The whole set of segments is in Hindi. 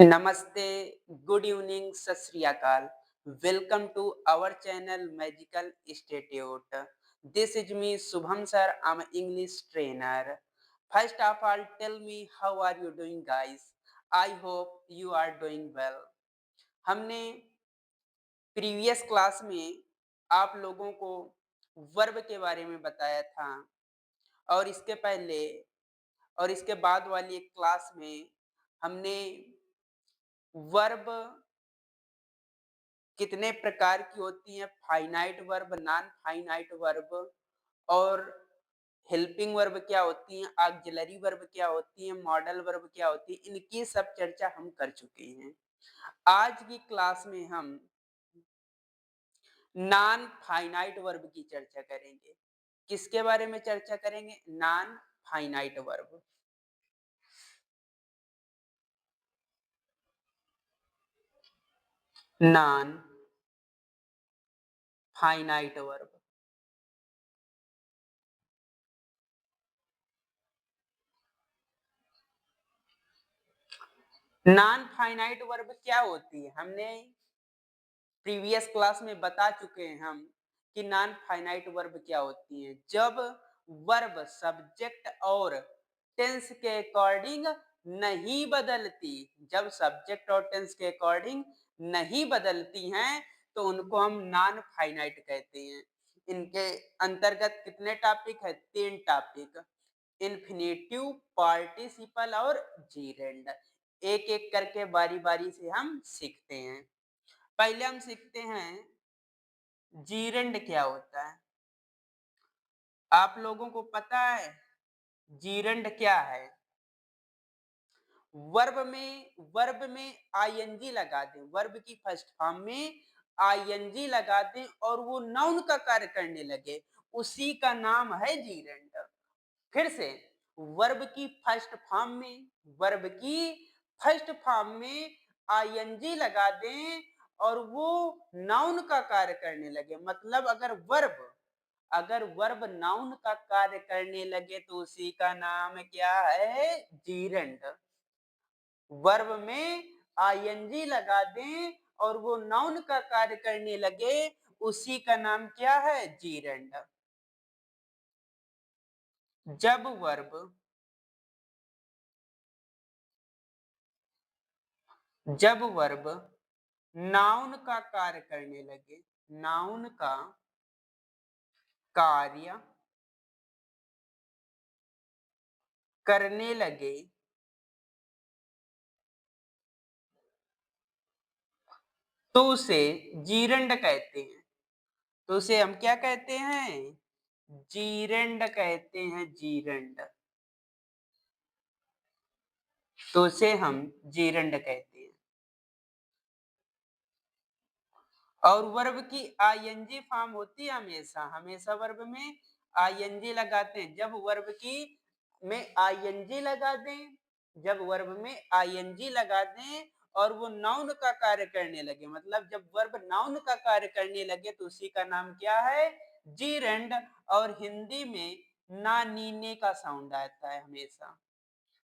नमस्ते, good evening, Sat Sri Akal. Welcome to our channel magical institute. This is me Shubham sir, I am English trainer. First of all tell me how are you doing guys. I hope you are doing well. हमने प्रीवियस क्लास में आप लोगों को वर्ब के बारे में बताया था और इसके पहले और इसके बाद वाली एक क्लास में हमने वर्ब कितने प्रकार की होती हैं, finite verb, non finite verb और हेल्पिंग वर्ब क्या होती हैं, ऑक्सिलरी वर्ब क्या होती हैं, मॉडल वर्ब क्या होती है, इनकी सब चर्चा हम कर चुके हैं। आज की क्लास में हम नॉन फाइनाइट वर्ब की चर्चा करेंगे। किसके बारे में चर्चा करेंगे? Non finite verb. Non finite verb. Non finite verb क्या होती है? हमने प्रीवियस क्लास में बता चुके हैं हम कि नॉन फाइनाइट वर्ब क्या होती है। जब वर्ब सब्जेक्ट और टेंस के अकॉर्डिंग नहीं बदलती, जब सब्जेक्ट और टेंस के अकॉर्डिंग नहीं बदलती हैं तो उनको हम नॉन फाइनाइट कहते हैं। इनके अंतर्गत कितने टॉपिक है? 3 टॉपिक, इन्फिनेटिव, पार्टिसिपल और जीरेंड। एक एक करके बारी बारी से हम सीखते हैं। पहले हम सीखते हैं जीरेंड क्या होता है। आप लोगों को पता है जीरेंड क्या है? वर्ब में आईएनजी लगा दें, वर्ब की फर्स्ट फॉर्म में आईएनजी लगा दें और वो नाउन का कार्य करने लगे, उसी का नाम है जीरेंड। फिर से वर्ब की फर्स्ट फॉर्म में वर्ब की फर्स्ट फॉर्म में आईएनजी लगा दें और वो नाउन का कार्य करने लगे, मतलब अगर वर्ब नाउन का कार्य करने लगे तो उसी का नाम क्या है? जीरेंड। वर्ब में आईएनजी लगा दें और वो नाउन का कार्य करने लगे, उसी का नाम क्या है? जीरेंड। जब वर्ब नाउन का कार्य करने लगे, नाउन का कार्य करने लगे तो उसे जीरेंड कहते हैं। तो उसे हम क्या कहते हैं? जीरेंड कहते हैं, जीरेंड। तो उसे हम जीरेंड कहते हैं। और वर्ब की आईएनजी फॉर्म होती है हमेशा, हमेशा वर्ब में आईएनजी लगाते हैं। जब वर्ब की में आईएनजी लगा दें, जब वर्ब में आईएनजी लगा दें और वो नाउन का कार्य करने लगे, मतलब जब वर्ब नाउन का कार्य करने लगे तो उसी का नाम क्या है? जीरेंड। और हिंदी में ना नी ने का साउंड आता है हमेशा,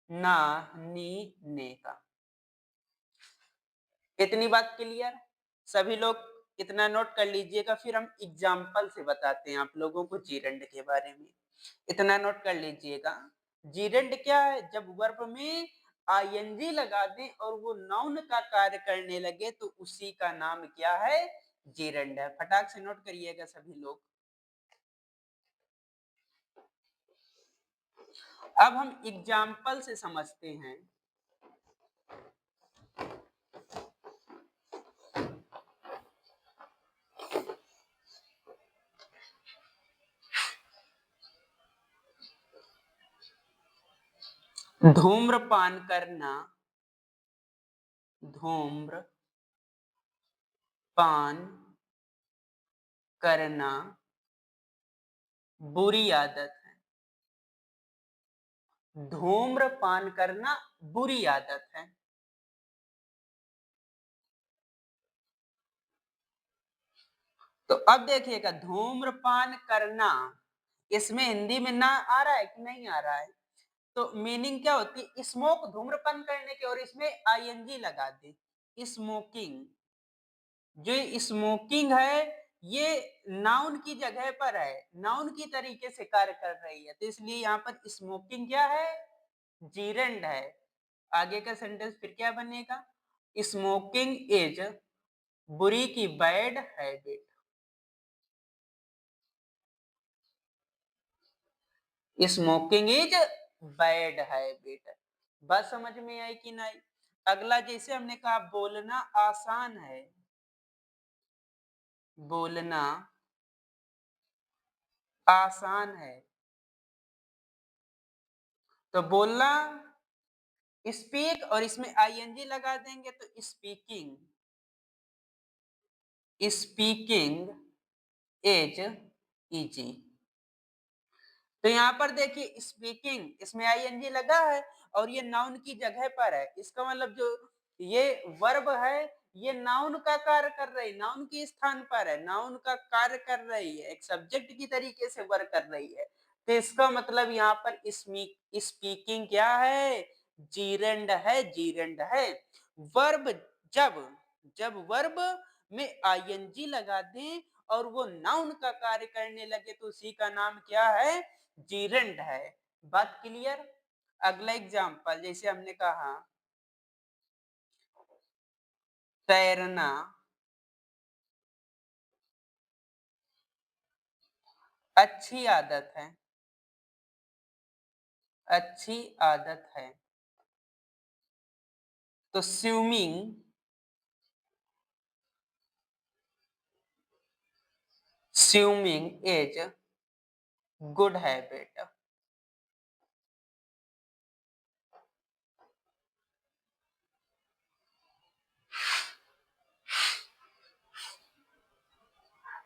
ना नी ने का। इतनी बात क्लियर? सभी लोग इतना नोट कर लीजिएगा, फिर हम एग्जाम्पल से बताते हैं आप लोगों को जीरेंड के बारे में। इतना नोट कर लीजिएगा, जीरेंड क्या है? जब वर्ब में आईएनजी लगा दें और वो नाउन का कार्य करने लगे तो उसी का नाम क्या है? जीरेंड है। फटाक से नोट करिएगा सभी लोग। अब हम एग्जाम्पल से समझते हैं। धूम्रपान करना, धूम्रपान करना बुरी आदत है। धूम्रपान करना बुरी आदत है। तो अब देखिएगा, धूम्रपान करना, इसमें हिंदी में ना आ रहा है कि नहीं आ रहा है? तो मीनिंग क्या होती है? स्मोक धूम्रपान करने की, और इसमें आईएनजी लगा दे, स्मोकिंग। जो स्मोकिंग है ये नाउन की जगह पर है, नाउन की तरीके से कार्य कर रही है, तो इसलिए यहाँ पर स्मोकिंग क्या है? जीरेंड है। आगे का सेंटेंस फिर क्या बनेगा? स्मोकिंग इज बुरी की bad habit. Smoking is bad habit. बात समझ में आई कि नहीं? अगला, जैसे हमने कहा बोलना आसान है, बोलना आसान है, तो बोलना स्पीक, और इसमें आईएनजी लगा देंगे तो स्पीकिंग, स्पीकिंग इज इजी। तो यहाँ पर देखिए स्पीकिंग, इसमें आईएनजी लगा है और ये नाउन की जगह पर है, इसका मतलब जो ये वर्ब है ये नाउन का कार्य कर रही, नाउन के स्थान पर है, नाउन का कार्य कर रही है, एक सब्जेक्ट की तरीके से वर्क कर रही है। तो इसका मतलब यहाँ पर स्पीकिंग क्या है? जीरेंड है, जीरेंड है। वर्ब जब जब वर्ब में आईएनजी लगा दें और वो नाउन का कार्य करने लगे तो उसी का नाम क्या है? जीरेंड है। बात क्लियर? अगला एग्जांपल, जैसे हमने कहा तैरना अच्छी आदत है, अच्छी आदत है, तो swimming swimming is good habit.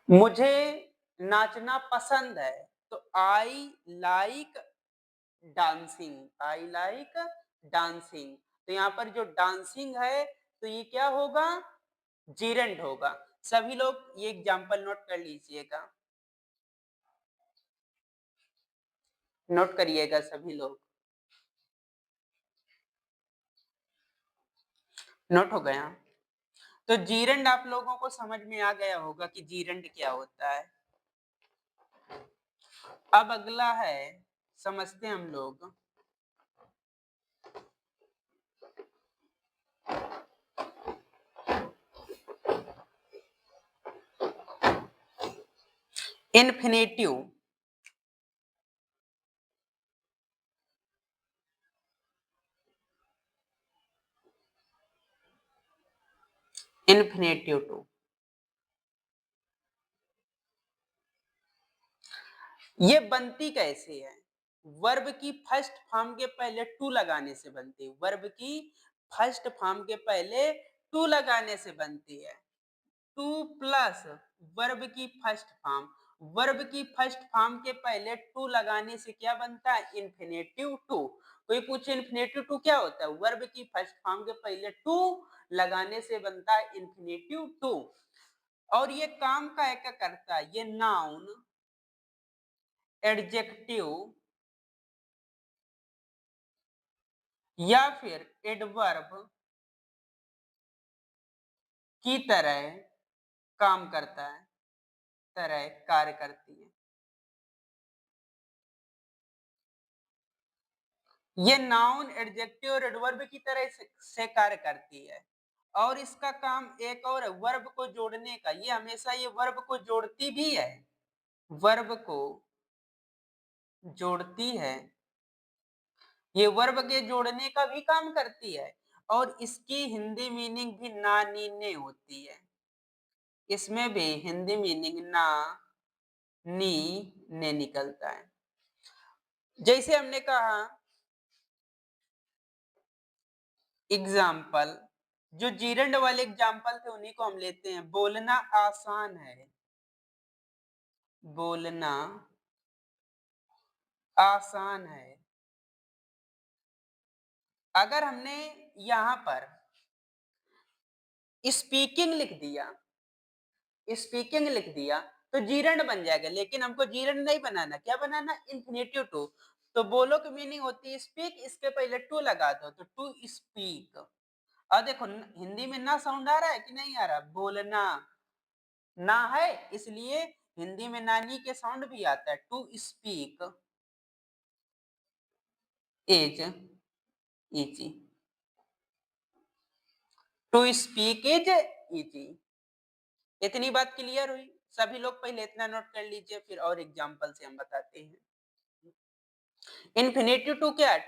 मुझे नाचना पसंद है, तो I like dancing, I like dancing. तो यहाँ पर जो डांसिंग है तो ये क्या होगा? जीरेंड होगा। सभी लोग ये एग्जांपल नोट कर लीजिएगा, नोट करिएगा सभी लोग। नोट हो गया? तो जीरेंड आप लोगों को समझ में आ गया होगा कि जीरेंड क्या होता है। अब अगला है, समझते हैं हम लोग इन्फिनेटिव। इन्फिनेटिव टू, ये बनती कैसे है? वर्ब की फर्स्ट फॉर्म के पहले टू लगाने से बनती है, वर्ब की फर्स्ट फॉर्म के पहले टू लगाने से बनती है। टू प्लस वर्ब की फर्स्ट फॉर्म, वर्ब की फर्स्ट फॉर्म के पहले टू लगाने से क्या बनता है? Infinitive to. कोई पूछे इन्फिनेटिव टू क्या होता है? वर्ब की फर्स्ट फॉर्म के पहले टू लगाने से बनता है इन्फिनेटिव टू। और ये काम क्या करता है? ये नाउन, एडजेक्टिव या फिर एडवर्ब की तरह काम करता है, तरह कार्य करती है। ये नाउन, एडजेक्टिव और एडवर्ब की तरह से कार्य करती है। और इसका काम एक और है, वर्ब को जोड़ने का। ये हमेशा ये वर्ब को जोड़ती भी है, वर्ब को जोड़ती है, ये वर्ब के जोड़ने का भी काम करती है। और इसकी हिंदी मीनिंग भी ना नी ने होती है, इसमें भी हिंदी मीनिंग ना नी ने निकलता है। जैसे हमने कहा एग्जाम्पल, जो जीरंड वाले एग्जाम्पल थे उन्हीं को हम लेते हैं। बोलना आसान है, बोलना आसान है। अगर हमने यहां पर स्पीकिंग लिख दिया, स्पीकिंग लिख दिया तो जीरंड बन जाएगा, लेकिन हमको जीरंड नहीं बनाना, क्या बनाना? Infinitive to. तो बोलो की मीनिंग होती है स्पीक, इसके पहले टू लगा दो तो टू स्पीक। और देखो हिंदी में ना साउंड आ रहा है कि नहीं आ रहा, बोलना ना है, इसलिए हिंदी में नानी के साउंड भी आता है। To speak is easy, to speak is easy. इतनी बात क्लियर हुई? सभी लोग पहले इतना नोट कर लीजिए, फिर और एग्जांपल से हम बताते हैं। इन्फिनेटिव टू क्या है?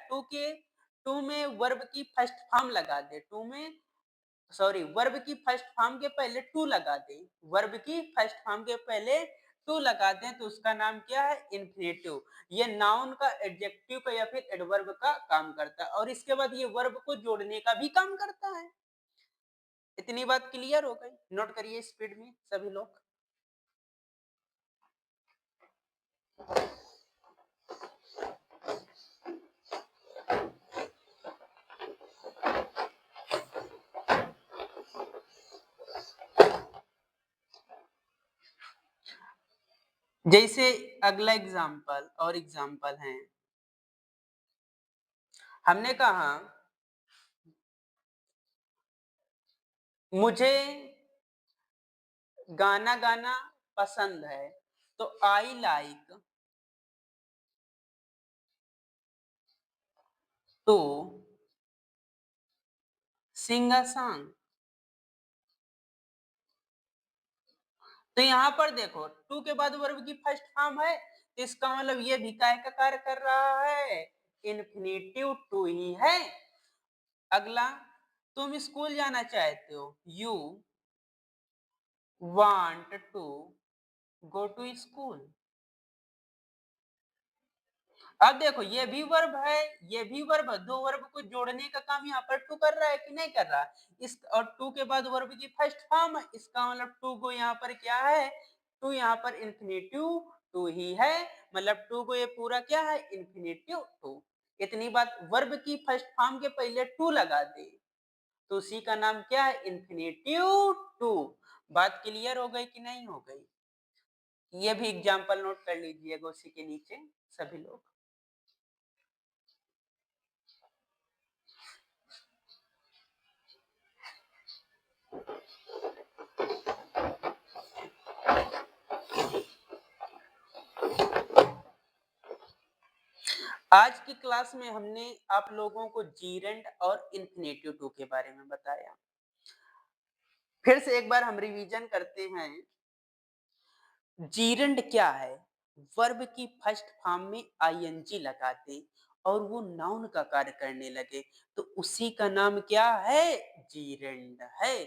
टू में वर्ब की फर्स्ट फॉर्म लगा दे, टू में सॉरी वर्ब की फर्स्ट फॉर्म के पहले टू लगा दे, वर्ब की फर्स्ट फॉर्म के पहले टू लगा दें तो उसका नाम क्या है? इन्फिनेटिव। ये नाउन का, एडजेक्टिव का या फिर एडवर्ब का काम करता है, और इसके बाद ये वर्ब को जोड़ने का भी काम करता है। इतनी बात क्लियर हो गई? नोट करिए स्पीड में सभी लोग। जैसे अगला एग्जाम्पल और एग्जाम्पल है, हमने कहा मुझे गाना गाना पसंद है, तो I like to sing a song. तो यहां पर देखो टू के बाद वर्ब की फर्स्ट फॉर्म है, तो इसका मतलब ये भी काय का कार्य कर रहा है? इन्फिनेटिव टू ही है। अगला, तुम स्कूल जाना चाहते हो, you want to go to school. अब देखो ये भी वर्ब है, ये भी वर्ब है, दो वर्ब को जोड़ने का काम यहाँ पर टू कर रहा है कि नहीं कर रहा? इस और टू के बाद वर्ब की फर्स्ट फॉर्म है, इसका मतलब टू को यहाँ पर क्या है? टू यहाँ पर इन्फिनेटिव टू ही है, मतलब टू को ये पूरा क्या है? Infinitive to. इतनी बात, वर्ब की फर्स्ट फॉर्म के पहले टू लगा दे तो उसी का नाम क्या है? Infinitive to. बात क्लियर हो गई कि नहीं हो गई? ये भी एग्जाम्पल नोट कर लीजिएगा उसी के नीचे सभी लोग। आज की क्लास में हमने आप लोगों को जीरेंड और इन्फिनेटिव टू के बारे में बताया। फिर से एक बार हम रिवीजन करते हैं। जीरेंड क्या है? वर्ब की फर्स्ट फॉर्म में आईएनजी लगा दे और वो नाउन का कार्य करने लगे तो उसी का नाम क्या है? जीरेंड है।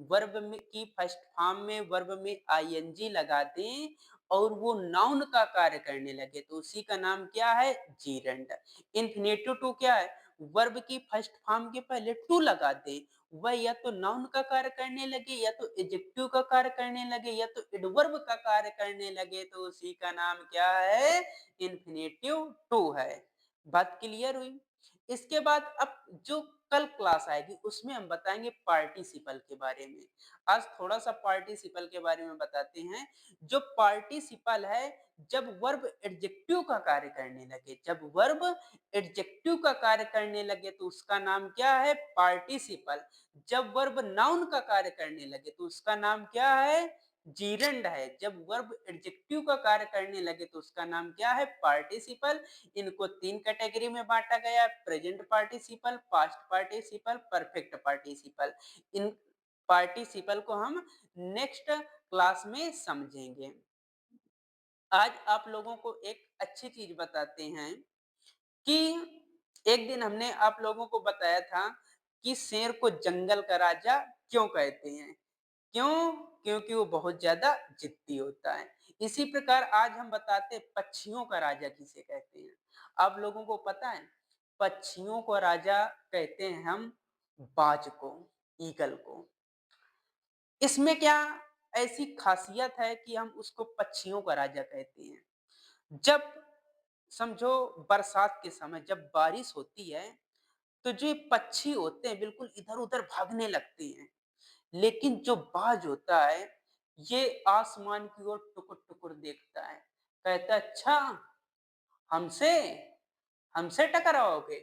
वर्ब में की फर्स्ट फॉर्म में वर्ब में आईएनजी लगा दें और वो नाउन का कार्य करने लगे तो उसी का नाम क्या है? जीरेंड। इन्फिनेटिव टू क्या है? वर्ब की फर्स्ट फॉर्म के पहले टू लगा दे, वह या तो नाउन का कार्य करने लगे या तो एडजेक्टिव का कार्य करने लगे या तो एडवर्ब का कार्य करने लगे तो उसी का नाम क्या है? इन्फिनेटिव टू है। बात क्लियर हुई? इसके बाद अब जो कल क्लास आएगी उसमें हम बताएंगे पार्टिसिपल के बारे में। आज थोड़ा सा पार्टिसिपल के बारे में बताते हैं। जो पार्टिसिपल है, जब वर्ब एडजेक्टिव का कार्य करने लगे, जब वर्ब एडजेक्टिव का कार्य करने लगे तो उसका नाम क्या है? पार्टिसिपल। जब वर्ब नाउन का कार्य करने लगे तो उसका नाम क्या है? जीरेंड है। जब वर्ब एडजेक्टिव का कार्य करने लगे तो उसका नाम क्या है? पार्टिसिपल। इनको तीन कैटेगरी में बांटा गया है, present participle, past participle, perfect participle. इन पार्टिसिपल को हम नेक्स्ट क्लास में समझेंगे। आज आप लोगों को एक अच्छी चीज बताते हैं कि एक दिन हमने आप लोगों को बताया था कि शेर को जंगल का राजा क्यों कहते हैं? क्यों? क्योंकि वो बहुत ज्यादा जिद्दी होता है। इसी प्रकार आज हम बताते हैं पक्षियों का राजा किसे कहते हैं। आप लोगों को पता है पक्षियों को राजा कहते हैं हम बाज को, ईगल को। इसमें क्या ऐसी खासियत है कि हम उसको पक्षियों का राजा कहते हैं? जब समझो बरसात के समय जब बारिश होती है तो जो ये पक्षी होते हैं बिल्कुल इधर उधर भागने लगते हैं, लेकिन जो बाज होता है ये आसमान की ओर टुकुर टुकुर देखता है, कहता है अच्छा हमसे हमसे टकराओगे?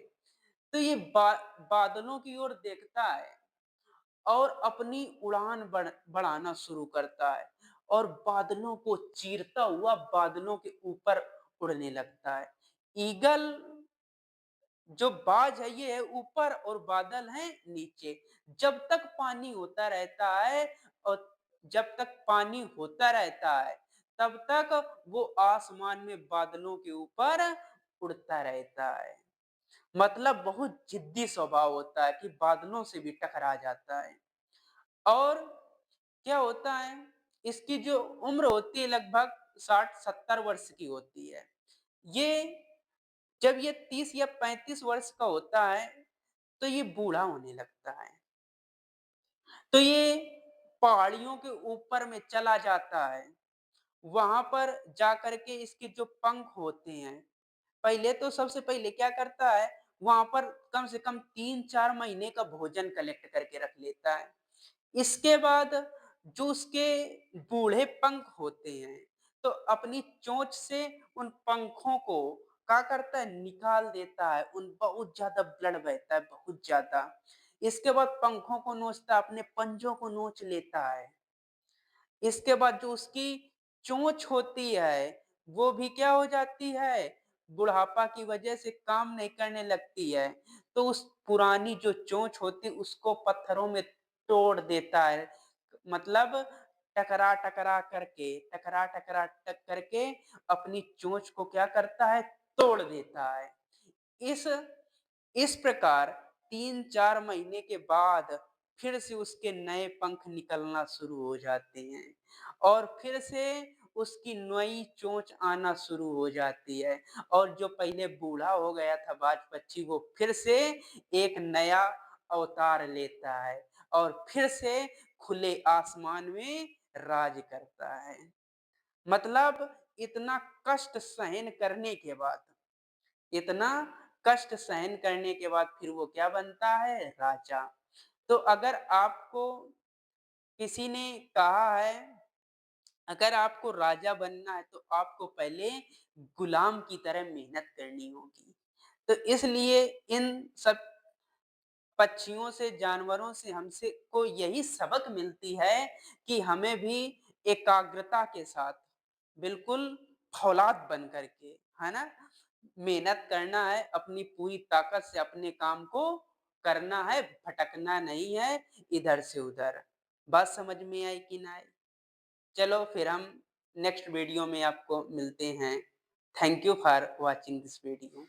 तो ये बादलों की ओर देखता है और अपनी उड़ान बढ़ाना शुरू करता है और बादलों को चीरता हुआ बादलों के ऊपर उड़ने लगता है। ईगल जो बाज है ये है ऊपर और बादल है नीचे। जब तक पानी होता रहता है और जब तक पानी होता रहता है तब तक वो आसमान में बादलों के ऊपर उड़ता रहता है। मतलब बहुत जिद्दी स्वभाव होता है कि बादलों से भी टकरा जाता है। और क्या होता है, इसकी जो उम्र होती है लगभग 60-70 वर्ष की होती है। ये जब ये 30 या 35 वर्ष का होता है तो ये बूढ़ा होने लगता है। तो ये पहाड़ियों के ऊपर में चला जाता है। वहां पर जाकर के इसके जो पंख होते हैं, पहले तो सबसे पहले क्या करता है, वहां पर कम से कम 3-4 महीने का भोजन कलेक्ट करके रख लेता है। इसके बाद जो उसके बूढ़े पंख होते हैं, तो अपनी चोंच से उन पंखों को क्या करता है, निकाल देता है। उन बहुत ज्यादा ब्लड बहता है, बहुत ज्यादा। इसके बाद पंखों को नोचता है, अपने पंजों को नोच लेता है। इसके बाद जो उसकी चोंच होती है, वो भी क्या हो जाती है, बुढ़ापा की वजह से काम नहीं करने लगती है। तो उस पुरानी जो चोंच होती है उसको पत्थरों में तोड़ देता है। मतलब टकरा टक करके अपनी चोंच को क्या करता है, तोड़ देता है। इस इस प्रकार 3-4 महीने के बाद फिर से उसके नए पंख निकलना शुरू हो जाते हैं और फिर से उसकी नई चोंच आना शुरू हो जाती है और जो पहले बूढ़ा हो गया था बाज पक्षी वो फिर से एक नया अवतार लेता है और फिर से खुले आसमान में राज करता है। मतलब इतना कष्ट सहन करने के बाद इतना कष्ट सहन करने के बाद फिर वो क्या बनता है, राजा। तो अगर आपको किसी ने कहा है, अगर आपको राजा बनना है तो आपको पहले गुलाम की तरह मेहनत करनी होगी। तो इसलिए इन सब पक्षियों से, जानवरों से हमसे को यही सबक मिलती है कि हमें भी एकाग्रता के साथ बिल्कुल फौलाद बन करके, है ना, मेहनत करना है, अपनी पूरी ताकत से अपने काम को करना है, भटकना नहीं है इधर से उधर। बात समझ में आई कि ना आई? चलो फिर हम नेक्स्ट वीडियो में आपको मिलते हैं। Thank you for watching this video.